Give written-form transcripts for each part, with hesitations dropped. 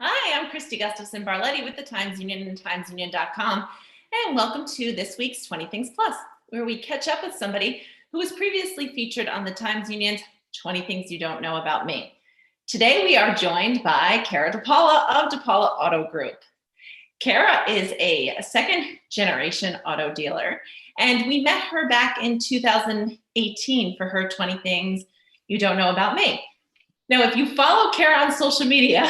Hi, I'm Kristi Gustafson Barlette with the Times Union and TimesUnion.com, and welcome to this week's 20 Things Plus, where we catch up with somebody who was previously featured on the Times Union's 20 Things You Don't Know About Me. Today, we are joined by Kara DePaula of DePaula Auto Group. Kara is a second-generation auto dealer, and we met her back in 2018 for her 20 Things You Don't Know About Me. Now, if you follow Kara on social media,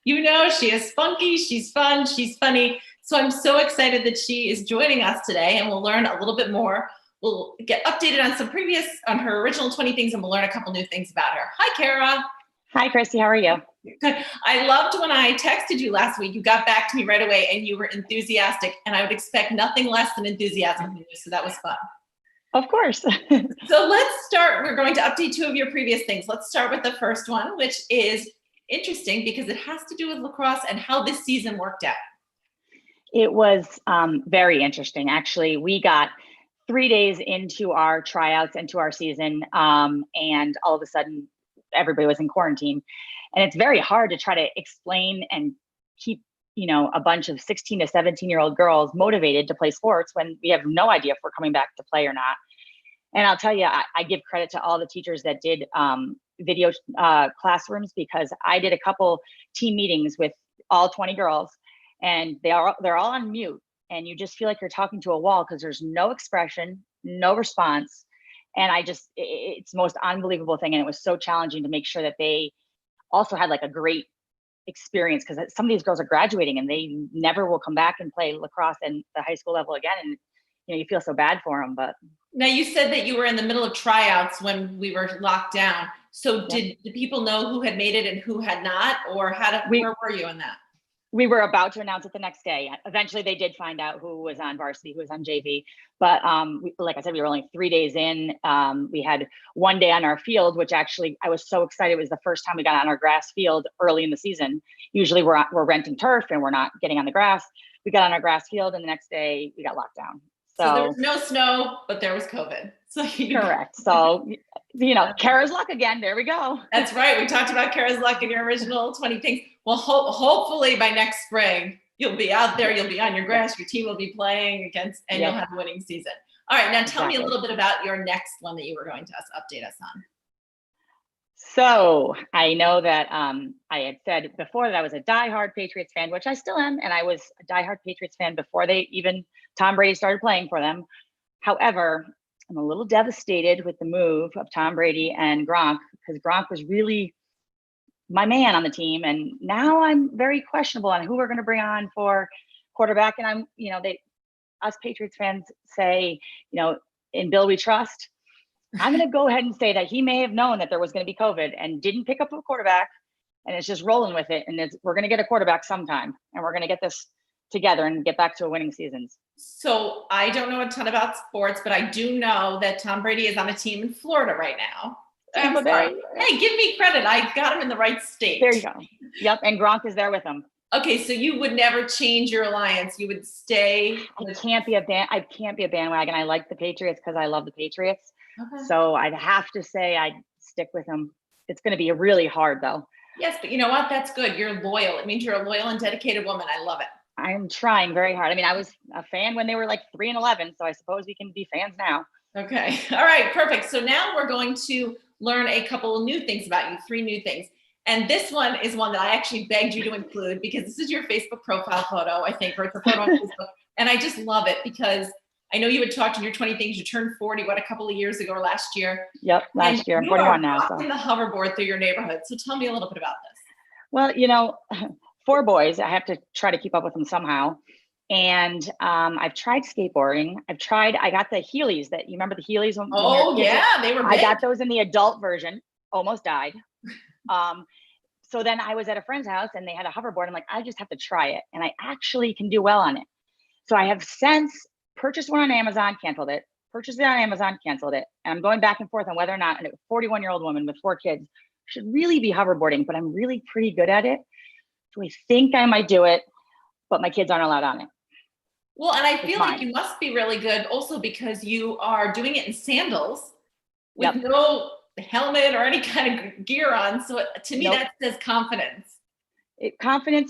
you know she is funky, she's fun, she's funny. So I'm so excited that she is joining us today, and we'll learn a little bit more. We'll get updated on her original 20 things, and we'll learn a couple new things about her. Hi, Kara. Hi, Kristi. How are you? Good. I loved when I texted you last week. You got back to me right away, and you were enthusiastic, and I would expect nothing less than enthusiasm from you, so that was fun. Of course. So let's start. We're going to update two of your previous things. Let's start with the first one, which is interesting because it has to do with lacrosse and how this season worked out. It was very interesting. Actually, we got 3 days into our tryouts, into our season, and all of a sudden, everybody was in quarantine. And it's very hard to try to explain and keep, a bunch of 16 to 17-year-old girls motivated to play sports when we have no idea if we're coming back to play or not. And I'll tell you, I give credit to all the teachers that did video classrooms, because I did a couple team meetings with all 20 girls, and they're all on mute, and you just feel like you're talking to a wall because there's no expression, no response. And it's the most unbelievable thing. And it was so challenging to make sure that they also had like a great experience, because some of these girls are graduating and they never will come back and play lacrosse at the high school level again. And you feel so bad for them. But now, you said that you were in the middle of tryouts when we were locked down. So did the people know who had made it and who had not, or where were you in that? We were about to announce it the next day. Eventually, they did find out who was on varsity, who was on JV. But like I said, we were only 3 days in. We had 1 day on our field, which actually I was so excited. It was the first time we got on our grass field early in the season. Usually we're renting turf and we're not getting on the grass. We got on our grass field, and the next day we got locked down. So there was no snow, but there was COVID. So correct. So, Kara's luck again. There we go. That's right. We talked about Kara's luck in your original 20 things. Well, hopefully by next spring, you'll be out there, you'll be on your grass, your team will be playing against, and you'll have a winning season. All right. Now tell me a little bit about your next one that you were going to update us on. So I know that I had said before that I was a diehard Patriots fan, which I still am. And I was a diehard Patriots fan before Tom Brady started playing for them. However, I'm a little devastated with the move of Tom Brady and Gronk, because Gronk was really my man on the team. And now I'm very questionable on who we're going to bring on for quarterback. And us Patriots fans say, in Bill we trust. I'm going to go ahead and say that he may have known that there was going to be COVID and didn't pick up a quarterback, and it's just rolling with it. And we're going to get a quarterback sometime, and we're going to get this together and get back to a winning season. So I don't know a ton about sports, but I do know that Tom Brady is on a team in Florida right now. Tampa Bay. Hey, give me credit. I got him in the right state. There you go. Yep. And Gronk is there with him. Okay, so you would never change your alliance. You would stay. I can't be a bandwagon. I like the Patriots because I love the Patriots. Okay. So I'd have to say I'd stick with them. It's going to be really hard, though. Yes, but you know what? That's good. You're loyal. It means you're a loyal and dedicated woman. I love it. I'm trying very hard. I mean, I was a fan when they were like 3-11, so I suppose we can be fans now. Okay. All right. Perfect. So now we're going to learn a couple of new things about you, 3 new things. And this one is one that I actually begged you to include, because this is your Facebook profile photo, I think, or it's a photo on Facebook. And I just love it because I know you had talked in your 20 things. You turned 40, a couple of years ago or last year? Yep, last year. I'm 41 now. So. In the hoverboard through your neighborhood. So tell me a little bit about this. Well, 4 boys. I have to try to keep up with them somehow. And I've tried skateboarding. I got the Heelys that you remember the Heelys? Oh yeah, they were big. I got those in the adult version, almost died. So then I was at a friend's house and they had a hoverboard. I'm like, I just have to try it. And I actually can do well on it. So I have since purchased one on Amazon, canceled it, purchased it on Amazon, canceled it. And I'm going back and forth on whether or not a 41-year-old woman with 4 kids should really be hoverboarding, but I'm really pretty good at it. So I think I might do it, but my kids aren't allowed on it. Well, and I feel like you must be really good also because you are doing it in sandals with no helmet or any kind of gear on. So to me, that says confidence. confidence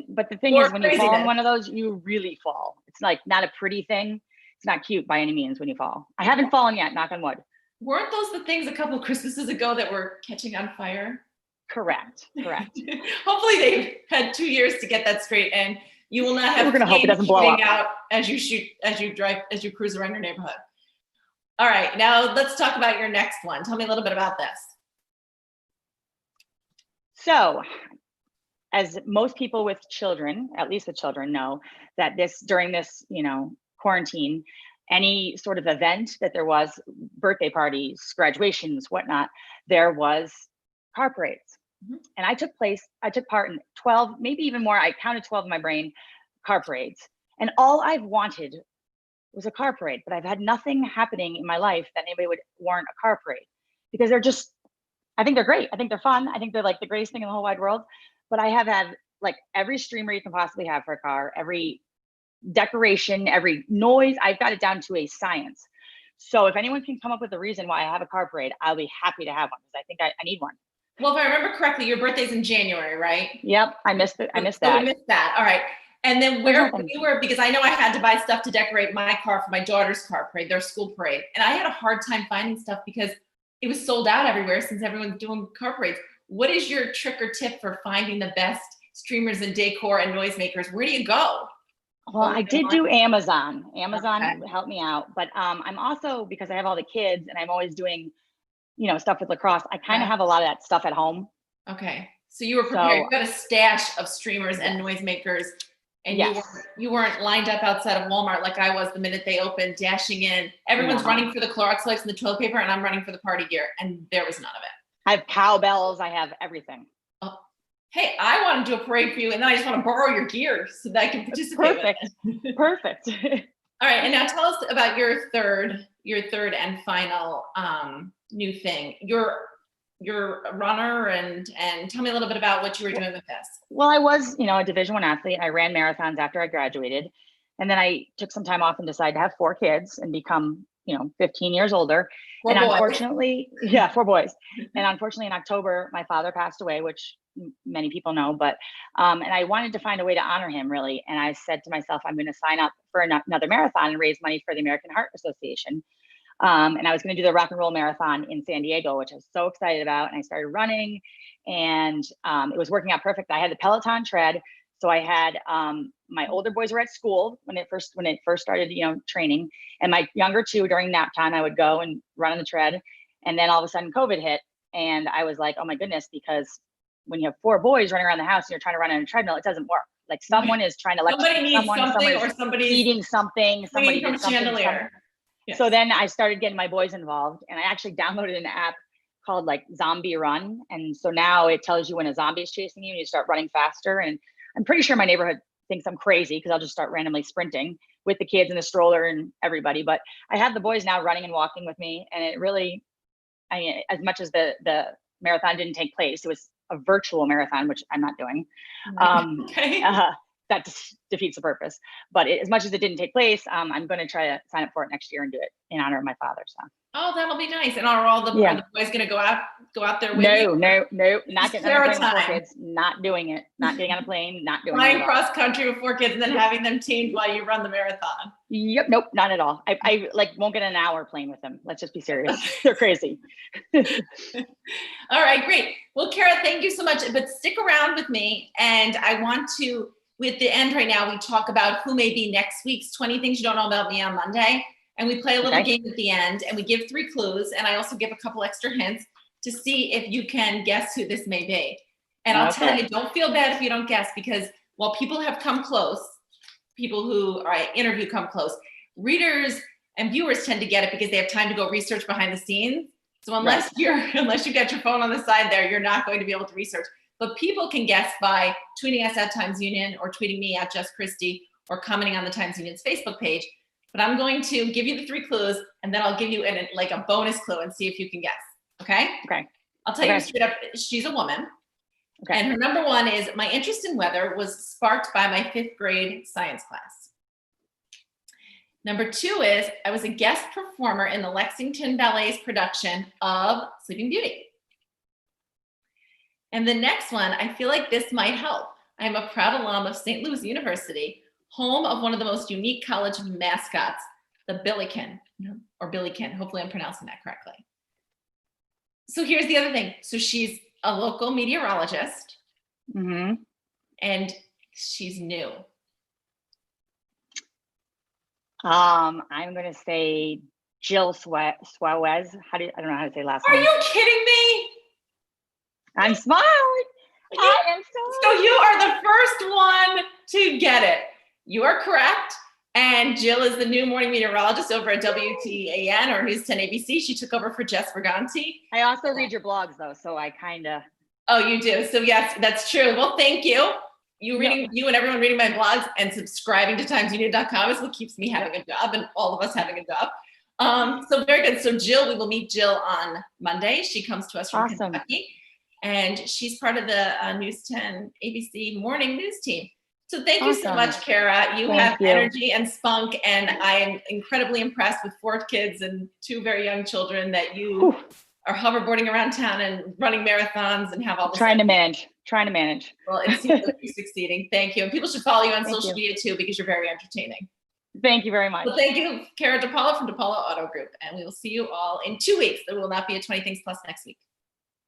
but the thing Or is, when you fall in craziness. one of those, you really fall. It's like not a pretty thing. It's not cute by any means when you fall. I haven't fallen yet, knock on wood. Weren't those the things a couple of Christmases ago that were catching on fire? Correct. Hopefully they've had 2 years to get that straight, and you will not have We're gonna hope it doesn't blow shooting up out as you cruise around your neighborhood. All right, now let's talk about your next one. Tell me a little bit about this. So, as most people with children, at least with children, know that during this, quarantine, any sort of event that there was, birthday parties, graduations, whatnot, there was car parades. Mhm. And I took part in 12, maybe even more. I counted 12 in my brain, car parades. And all I've wanted was a car parade, but I've had nothing happening in my life that anybody would warrant a car parade, because I think they're great. I think they're fun. I think they're like the greatest thing in the whole wide world. But I have had like every streamer you can possibly have for a car, every decoration, every noise. I've got it down to a science. So if anyone can come up with a reason why I have a car parade, I'll be happy to have one, because I think I need one. Well, if I remember correctly, your birthday's in January, right? Yep, I missed it. I missed So that. we missed that. All right. And then because I know I had to buy stuff to decorate my car for my daughter's car parade, their school parade. And I had a hard time finding stuff because it was sold out everywhere since everyone's doing car parades. What is your trick or tip for finding the best streamers and decor and noisemakers? Where do you go? Well, I did do Amazon. Amazon Okay. helped me out. But I'm also, because I have all the kids and I'm always doing, stuff with lacrosse, I kind of have a lot of that stuff at home. Okay. So you were prepared. So, You got a stash of streamers and noisemakers, and you weren't lined up outside of Walmart like I was the minute they opened, dashing in. Everyone's running for the Clorox wipes and the toilet paper, and I'm running for the party gear, and there was none of it. I have cowbells. I have everything. Oh, hey, I want to do a parade for you, and then I just want to borrow your gear so that I can participate. Perfect. All right, and now tell us about your third and final new thing. You're a runner, and tell me a little bit about what you were doing with this. Well, I was, a Division I athlete. I ran marathons after I graduated, and then I took some time off and decided to have 4 kids and become, 15 years older. Four boys. Unfortunately, 4 boys. And unfortunately, in October, my father passed away, which many people know. But and I wanted to find a way to honor him, really. And I said to myself, I'm going to sign up for another marathon and raise money for the American Heart Association. And I was going to do the Rock and Roll Marathon in San Diego, which I was so excited about. And I started running, and it was working out perfect. I had the Peloton tread. So I had my older boys were at school when it first started, training, and my younger 2 during nap time, I would go and run on the tread. And then all of a sudden COVID hit, and I was like, oh my goodness, because when you have 4 boys running around the house and you're trying to run on a treadmill, it doesn't work. Like someone is trying to somebody needs something, or somebody's eating something, somebody from did something. chandelier. Yes. So then I started getting my boys involved, and I actually downloaded an app called like Zombie Run. And so now it tells you when a zombie is chasing you and you start running faster. And I'm pretty sure my neighborhood thinks I'm crazy because I'll just start randomly sprinting with the kids in the stroller and everybody. But I have the boys now running and walking with me. And it really, as much as the marathon didn't take place, it was a virtual marathon, which I'm not doing. Okay. That defeats the purpose. But as much as it didn't take place, I'm going to try to sign up for it next year and do it in honor of my father. So. Oh, that'll be nice. And are all the boys going to go out there with you? No, not getting on a plane with 4 kids. Not doing it. Not getting on a plane. Not doing it. Flying cross country with 4 kids and then having them tamed while you run the marathon. Yep. Nope. Not at all. I won't get an hour playing with them. Let's just be serious. They're crazy. All right, great. Well, Kara, thank you so much. But stick around with me, and I want to. With the end right now, we talk about who may be next week's 20 Things You Don't Know About Me on Monday. And we play a little game at the end, and we give 3 clues. And I also give a couple extra hints to see if you can guess who this may be. And I'll tell you, don't feel bad if you don't guess, because while people have come close, people who I interview come close, readers and viewers tend to get it because they have time to go research behind the scenes. So unless you got your phone on the side there, you're not going to be able to research. But people can guess by tweeting us at Times Union, or tweeting me at Just Kristi, or commenting on the Times Union's Facebook page. But I'm going to give you the 3 clues, and then I'll give you a bonus clue and see if you can guess. Okay? Okay. I'll tell you straight up, she's a woman. Okay. And her number 1 is, my interest in weather was sparked by my 5th grade science class. Number 2 is, I was a guest performer in the Lexington Ballet's production of Sleeping Beauty. And the next one, I feel like this might help. I am a proud alum of St. Louis University, home of one of the most unique college mascots, the Billiken, or Billiken. Hopefully I'm pronouncing that correctly. So here's the other thing. So she's a local meteorologist, and she's new. I'm going to say Jill Suarez. I don't know how to say last name. Are you kidding me? I'm smart. I am so you are the first one to get it. You are correct. And Jill is the new morning meteorologist over at WTAN or News 10 ABC. She took over for Jess Berganti. I also read your blogs though, so I kind of. Oh, you do. So yes, that's true. Well, thank you. You and everyone reading my blogs and subscribing to timesunion.com is what keeps me having a job and all of us having a job. So very good. So Jill, we will meet Jill on Monday. She comes to us from Kentucky, and she's part of the News 10 ABC morning news team. So thank you so much, Kara. You have energy and spunk, and I am incredibly impressed with 4 kids and 2 very young children that you are hoverboarding around town and running marathons and have all this. Trying to manage. Well, it seems like you're succeeding. Thank you. And people should follow you on social media too, because you're very entertaining. Thank you very much. Well, thank you, Kara DePaula from DePaula Auto Group. And we will see you all in 2 weeks. There will not be a 20 Things Plus next week.